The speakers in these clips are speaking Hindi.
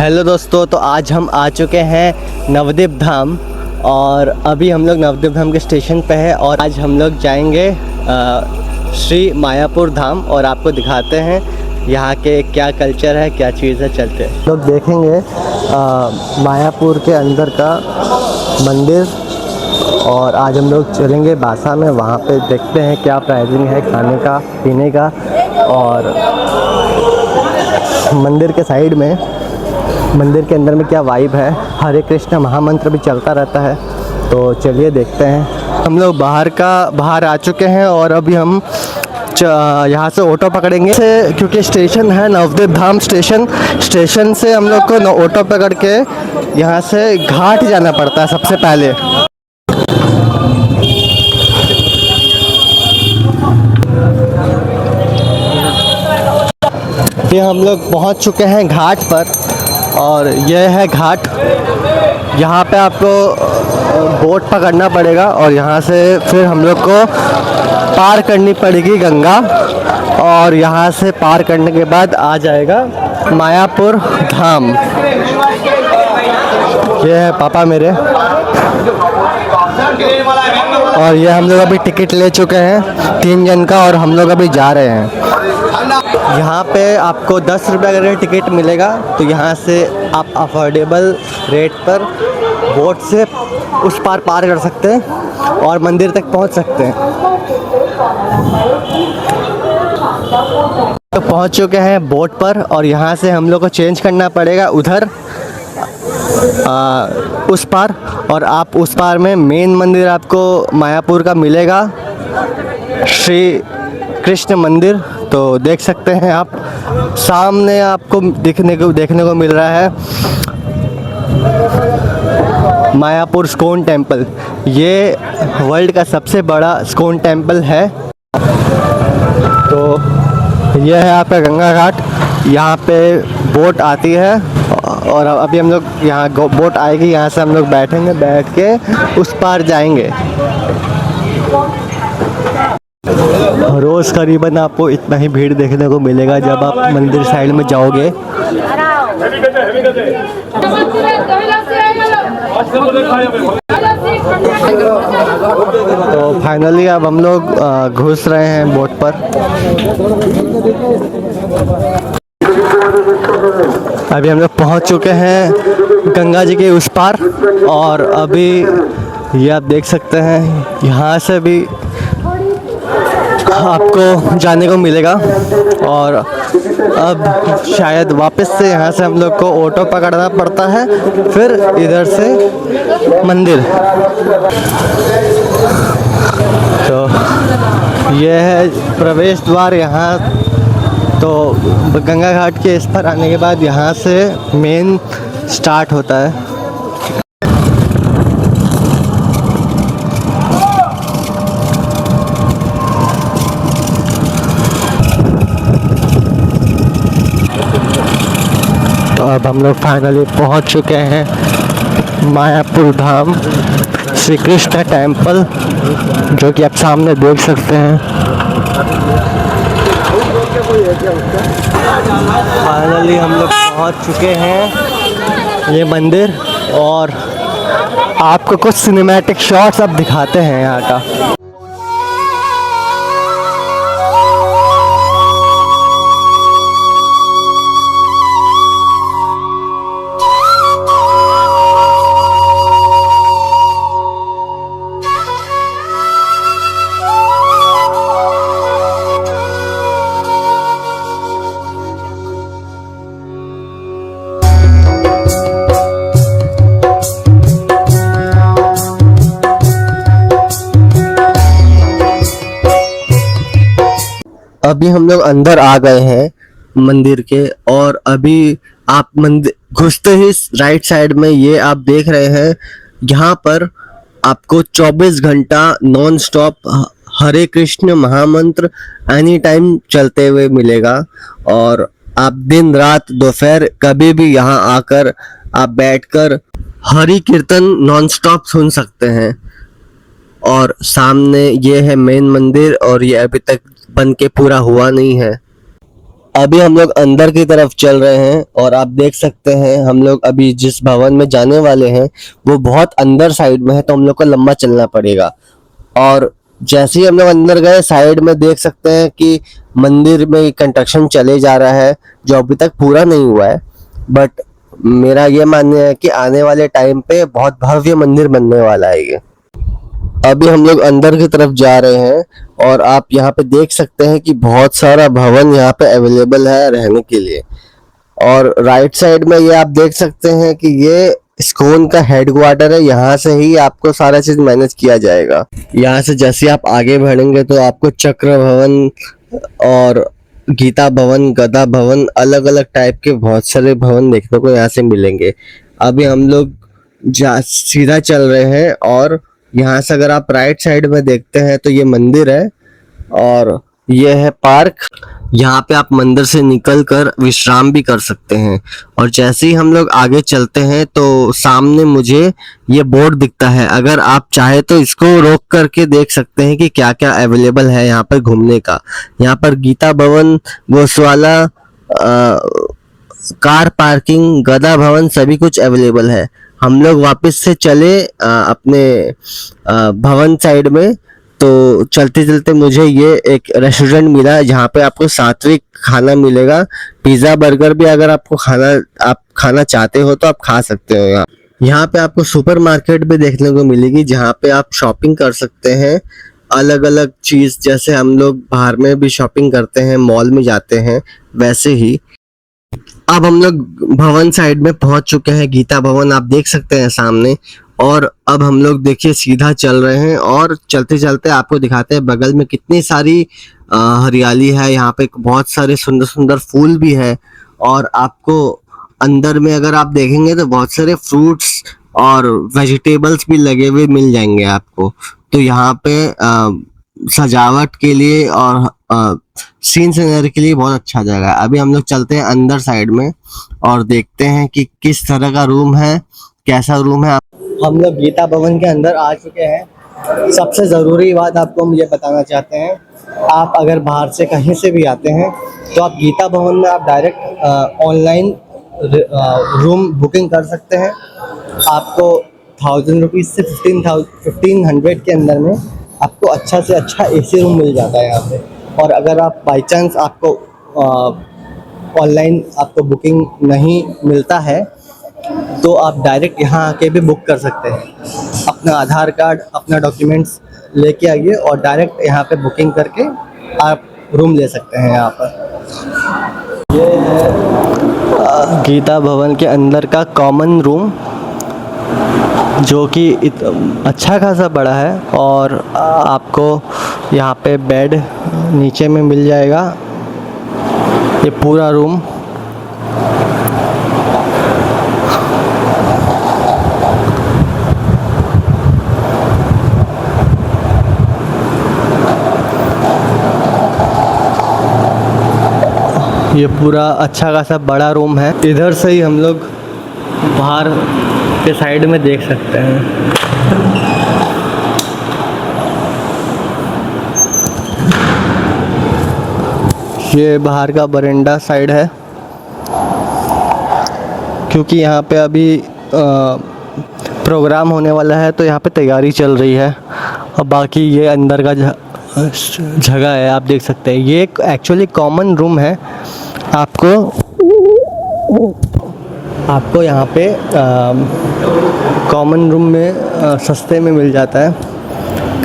हेलो दोस्तों, तो आज हम आ चुके हैं नवद्वीप धाम और अभी हम लोग नवद्वीप धाम के स्टेशन पे हैं और आज हम लोग जाएंगे श्री मायापुर धाम और आपको दिखाते हैं यहाँ के क्या कल्चर है, क्या चीज़ है। चलते हैं, लोग देखेंगे मायापुर के अंदर का मंदिर और आज हम लोग चलेंगे बासा में, वहाँ पे देखते हैं क्या प्राइसिंग है खाने का पीने का। और मंदिर के साइड में, मंदिर के अंदर में क्या वाइब है, हरे कृष्ण महामंत्र भी चलता रहता है। तो चलिए देखते हैं। हम लोग बाहर आ चुके हैं और अभी हम यहाँ से ऑटो पकड़ेंगे क्योंकि स्टेशन है नवद्वीप धाम स्टेशन से हम लोग को ऑटो पकड़ के यहाँ से घाट जाना पड़ता है सबसे पहले। ये हम लोग पहुँच चुके हैं घाट पर और यह है घाट। यहाँ पे आपको बोट पकड़ना पड़ेगा और यहाँ से फिर हम लोग को पार करनी पड़ेगी गंगा और यहाँ से पार करने के बाद आ जाएगा मायापुर धाम। ये है पापा मेरे और ये हम लोग अभी टिकट ले चुके हैं 3 जन का और हम लोग अभी जा रहे हैं। यहाँ पे आपको 10 रुपये का टिकट मिलेगा, तो यहाँ से आप अफोर्डेबल रेट पर बोट से उस पार कर सकते हैं और मंदिर तक पहुँच सकते हैं। तो पहुँच चुके हैं बोट पर और यहाँ से हम लोग को चेंज करना पड़ेगा उधर उस पार, और आप उस पार में मेन मंदिर आपको मायापुर का मिलेगा, श्री कृष्ण मंदिर। तो देख सकते हैं आप सामने आपको देखने को मिल रहा है मायापुर स्कोन टेम्पल। ये वर्ल्ड का सबसे बड़ा स्कोन टेम्पल है। तो यह है आपका गंगा घाट। यहाँ पे बोट आती है और अभी हम लोग यहाँ बोट आएगी, यहाँ से हम लोग बैठेंगे, बैठ के उस पार जाएंगे। रोज़ करीबन आपको इतना ही भीड़ देखने को मिलेगा जब आप मंदिर साइड में जाओगे। तो फाइनली अब हम लोग घुस रहे हैं बोट पर। अभी हम लोग पहुंच चुके हैं गंगा जी के उस पार और अभी ये आप देख सकते हैं यहाँ से भी आपको जाने को मिलेगा। और अब शायद वापस से यहाँ से हम लोग को ऑटो पकड़ना पड़ता है, फिर इधर से मंदिर। तो यह है प्रवेश द्वार यहाँ। तो गंगा घाट के इस पर आने के बाद यहाँ से मेन स्टार्ट होता है। तो अब हम लोग फाइनली पहुँच चुके हैं मायापुर धाम, श्री कृष्ण टेम्पल, जो कि आप सामने देख सकते हैं। फाइनली हम लोग पहुँच चुके हैं ये मंदिर और आपको कुछ सिनेमैटिक शॉट्स अब दिखाते हैं यहाँ का। अभी हम लोग अंदर आ गए हैं मंदिर के और अभी आप मंदिर घुसते ही राइट साइड में ये आप देख रहे हैं, यहाँ पर आपको 24 घंटा नॉन स्टॉप हरे कृष्ण महामंत्र एनी टाइम चलते हुए मिलेगा। और आप दिन रात दोपहर कभी भी यहाँ आकर आप बैठकर हरि कीर्तन नॉन स्टॉप सुन सकते हैं। और सामने ये है मेन मंदिर और ये अभी तक बन के पूरा हुआ नहीं है। अभी हम लोग अंदर की तरफ चल रहे हैं और आप देख सकते हैं हम लोग अभी जिस भवन में जाने वाले हैं वो बहुत अंदर साइड में है, तो हम लोग को लंबा चलना पड़ेगा। और जैसे ही हम लोग अंदर गए साइड में देख सकते हैं कि मंदिर में कंस्ट्रक्शन चले जा रहा है जो अभी तक पूरा नहीं हुआ है। बट मेरा ये मानना है कि आने वाले टाइम पे बहुत भव्य मंदिर बनने वाला है ये। अभी हम लोग अंदर की तरफ जा रहे हैं और आप यहाँ पे देख सकते हैं कि बहुत सारा भवन यहाँ पे अवेलेबल है रहने के लिए। और राइट साइड में ये आप देख सकते हैं कि ये स्कोन का हेडक्वार्टर है, यहाँ से ही आपको सारा चीज मैनेज किया जाएगा। यहाँ से जैसे आप आगे बढ़ेंगे तो आपको चक्र भवन और गीता भवन, गदा भवन, अलग अलग टाइप के बहुत सारे भवन देखने को यहाँ से मिलेंगे। अभी हम लोग सीधा चल रहे हैं और यहाँ से अगर आप राइट साइड में देखते हैं तो ये मंदिर है और ये है पार्क। यहाँ पे आप मंदिर से निकलकर विश्राम भी कर सकते हैं। और जैसे ही हम लोग आगे चलते हैं तो सामने मुझे ये बोर्ड दिखता है, अगर आप चाहे तो इसको रोक करके देख सकते हैं कि क्या क्या अवेलेबल है यहाँ पर घूमने का। यहाँ पर गीता भवन, गौशाला, कार पार्किंग, गदा भवन सभी कुछ अवेलेबल है। हम लोग वापस से चले अपने भवन साइड में, तो चलते चलते मुझे ये एक रेस्टोरेंट मिला जहाँ पे आपको सात्विक खाना मिलेगा। पिज्ज़ा बर्गर भी अगर आपको खाना चाहते हो तो आप खा सकते हो। यहाँ पे आपको सुपरमार्केट भी देखने को मिलेगी जहाँ पे आप शॉपिंग कर सकते हैं अलग अलग चीज़, जैसे हम लोग बाहर में भी शॉपिंग करते हैं, मॉल में जाते हैं, वैसे ही। अब हम लोग भवन साइड में पहुंच चुके हैं, गीता भवन आप देख सकते हैं सामने। और अब हम लोग देखिए सीधा चल रहे हैं और चलते चलते आपको दिखाते हैं बगल में कितनी सारी हरियाली है। यहाँ पे बहुत सारे सुंदर सुंदर फूल भी है और आपको अंदर में अगर आप देखेंगे तो बहुत सारे फ्रूट्स और वेजिटेबल्स भी लगे हुए मिल जाएंगे आपको। तो यहाँ पे सजावट के लिए और सीन सीनरी के लिए बहुत अच्छा जगह है। अभी हम लोग चलते हैं अंदर साइड में और देखते हैं कि किस तरह का रूम है, कैसा रूम है। हम लोग गीता भवन के अंदर आ चुके हैं। सबसे ज़रूरी बात आपको मुझे बताना चाहते हैं, आप अगर बाहर से कहीं से भी आते हैं तो आप गीता भवन में आप डायरेक्ट ऑनलाइन रूम बुकिंग कर सकते हैं। आपको 1000 रुपीज़ से 1500 के अंदर में आपको अच्छा से अच्छा एसी रूम मिल जाता है यहाँ पे। और अगर आप बाई चांस आपको ऑनलाइन आपको बुकिंग नहीं मिलता है तो आप डायरेक्ट यहाँ आके भी बुक कर सकते हैं। अपना आधार कार्ड, अपना डॉक्यूमेंट्स लेके आइए और डायरेक्ट यहाँ पे बुकिंग करके आप रूम ले सकते हैं यहाँ पर। ये है गीता भवन के अंदर का कॉमन रूम जो कि अच्छा खासा बड़ा है और आपको यहाँ पे बेड नीचे में मिल जाएगा। ये पूरा रूम ये पूरा अच्छा खासा बड़ा रूम है। इधर से ही हम लोग बाहर के साइड में देख सकते हैं। ये बाहर का बरामदा साइड है क्योंकि यहाँ पे अभी प्रोग्राम होने वाला है तो यहाँ पे तैयारी चल रही है। और बाकी ये अंदर का जगह है, आप देख सकते हैं। ये एक्चुअली कॉमन रूम है। आपको यहाँ पे कॉमन रूम में सस्ते में मिल जाता है।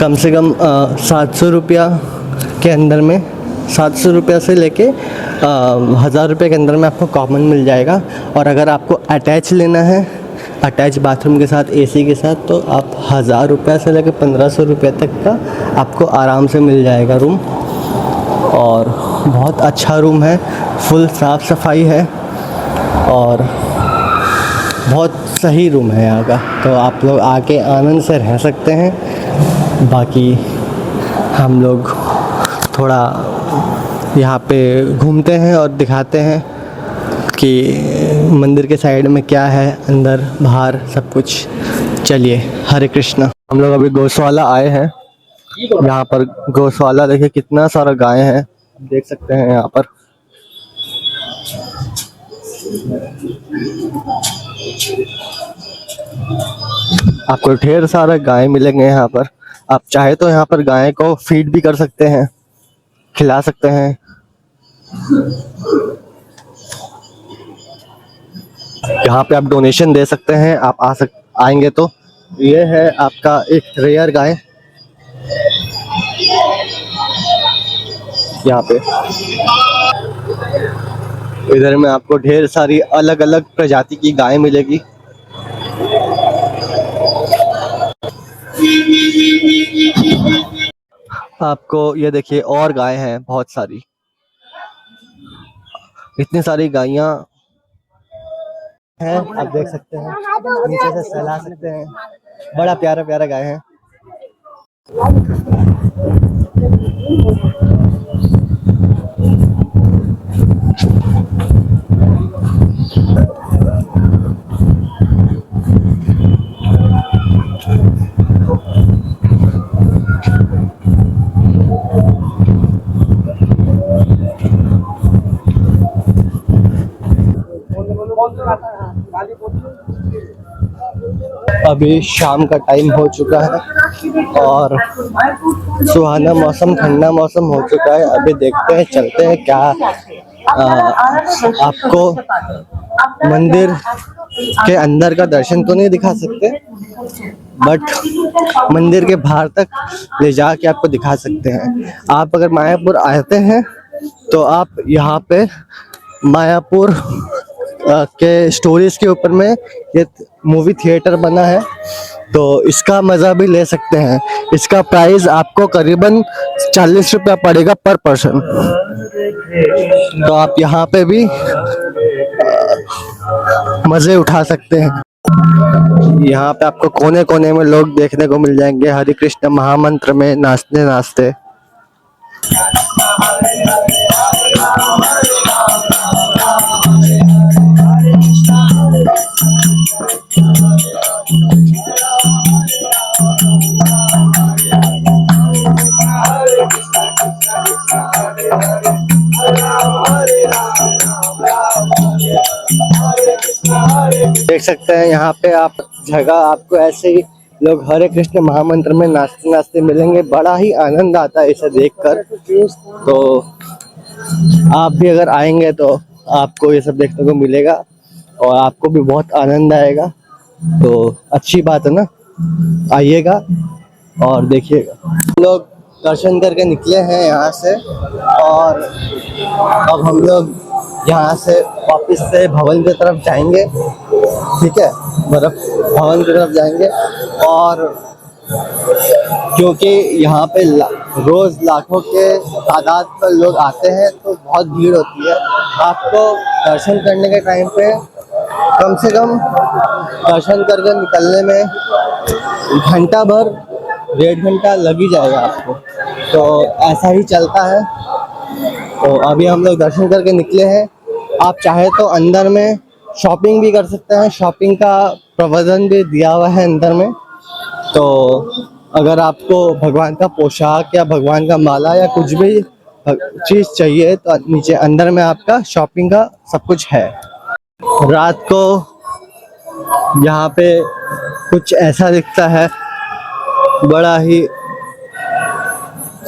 कम से कम 700 रुपया के अंदर में, 700 रुपया से लेके 1000 रुपये के अंदर में आपको कॉमन मिल जाएगा। और अगर आपको अटैच लेना है, अटैच बाथरूम के साथ, एसी के साथ, तो आप 1000 रुपये से लेकर 1500 रुपये तक का आपको आराम से मिल जाएगा रूम। और बहुत अच्छा रूम है, फुल साफ़ सफाई है और बहुत सही रूम है यहाँ का। तो आप लोग आके आनंद से रह सकते हैं। बाकी हम लोग थोड़ा यहाँ पे घूमते हैं और दिखाते हैं कि मंदिर के साइड में क्या है, अंदर बाहर सब कुछ। चलिए, हरे कृष्णा। हम लोग अभी गौशाला आए हैं। यहाँ पर गौशाला देखिए कितना सारा गाय है, देख सकते हैं यहाँ पर। आपको ढेर सारे गाय मिलेंगे यहाँ पर। आप चाहे तो यहाँ पर गाय को फीड भी कर सकते हैं, खिला सकते हैं। यहाँ पे आप डोनेशन दे सकते हैं। आप आएंगे तो। ये है आपका एक रेयर गाय यहाँ पे। इधर में आपको ढेर सारी अलग अलग प्रजाति की गाय मिलेगी। आपको ये देखिए और गाय हैं बहुत सारी। इतनी सारी गायें हैं, आप देख सकते हैं। नीचे से सहला सकते हैं। बड़ा प्यारा प्यारा गाय है। अभी शाम का टाइम हो चुका है और सुहाना मौसम, ठंडा मौसम हो चुका है। अभी देखते हैं, चलते हैं। क्या आपको मंदिर के अंदर का दर्शन तो नहीं दिखा सकते, बट मंदिर के बाहर तक ले जाके आपको दिखा सकते हैं। आप अगर मायापुर आते हैं तो आप यहाँ पे मायापुर के स्टोरीज के ऊपर में ये मूवी थिएटर बना है, तो इसका मज़ा भी ले सकते हैं। इसका प्राइस आपको करीबन 40 रुपया पड़ेगा पर पर्सन। तो आप यहाँ पे भी मज़े उठा सकते हैं। यहाँ पे आपको कोने कोने में लोग देखने को मिल जाएंगे हरे कृष्ण महामंत्र में नाचते नाचते। देख सकते हैं यहाँ पे आप जगह, आपको ऐसे ही लोग हरे कृष्ण महामंत्र में नाचते नाचते मिलेंगे। बड़ा ही आनंद आता है इसे देखकर। तो आप भी अगर आएंगे तो आपको ये सब देखने को मिलेगा और आपको भी बहुत आनंद आएगा। तो अच्छी बात है ना, आइएगा और देखिएगा। हम लोग दर्शन करके निकले हैं यहाँ से और अब हम लोग यहाँ से वापस से भवन की तरफ जाएंगे। ठीक है, भवन की तरफ जाएंगे। और क्योंकि यहाँ पे रोज लाखों के तादाद पर लोग आते हैं तो बहुत भीड़ होती है। आपको दर्शन करने के टाइम पे कम से कम दर्शन करके निकलने में घंटा भर, 1.5 घंटा लग ही जाएगा आपको। तो ऐसा ही चलता है। तो अभी हम लोग दर्शन करके निकले हैं। आप चाहे तो अंदर में शॉपिंग भी कर सकते हैं। शॉपिंग का प्रबंधन भी दिया हुआ है अंदर में। तो अगर आपको भगवान का पोशाक या भगवान का माला या कुछ भी चीज़ चाहिए तो नीचे अंदर में आपका शॉपिंग का सब कुछ है। रात को यहाँ पे कुछ ऐसा दिखता है, बड़ा ही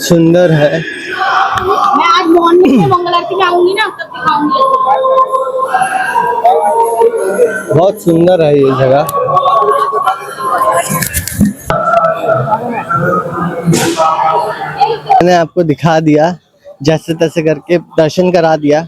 सुंदर है। मैं आज मॉर्निंग में मंगल आरती में आऊंगी ना, तब दिखाऊंगी। बहुत सुंदर है ये जगह। मैंने आपको दिखा दिया, जैसे तैसे करके दर्शन करा दिया।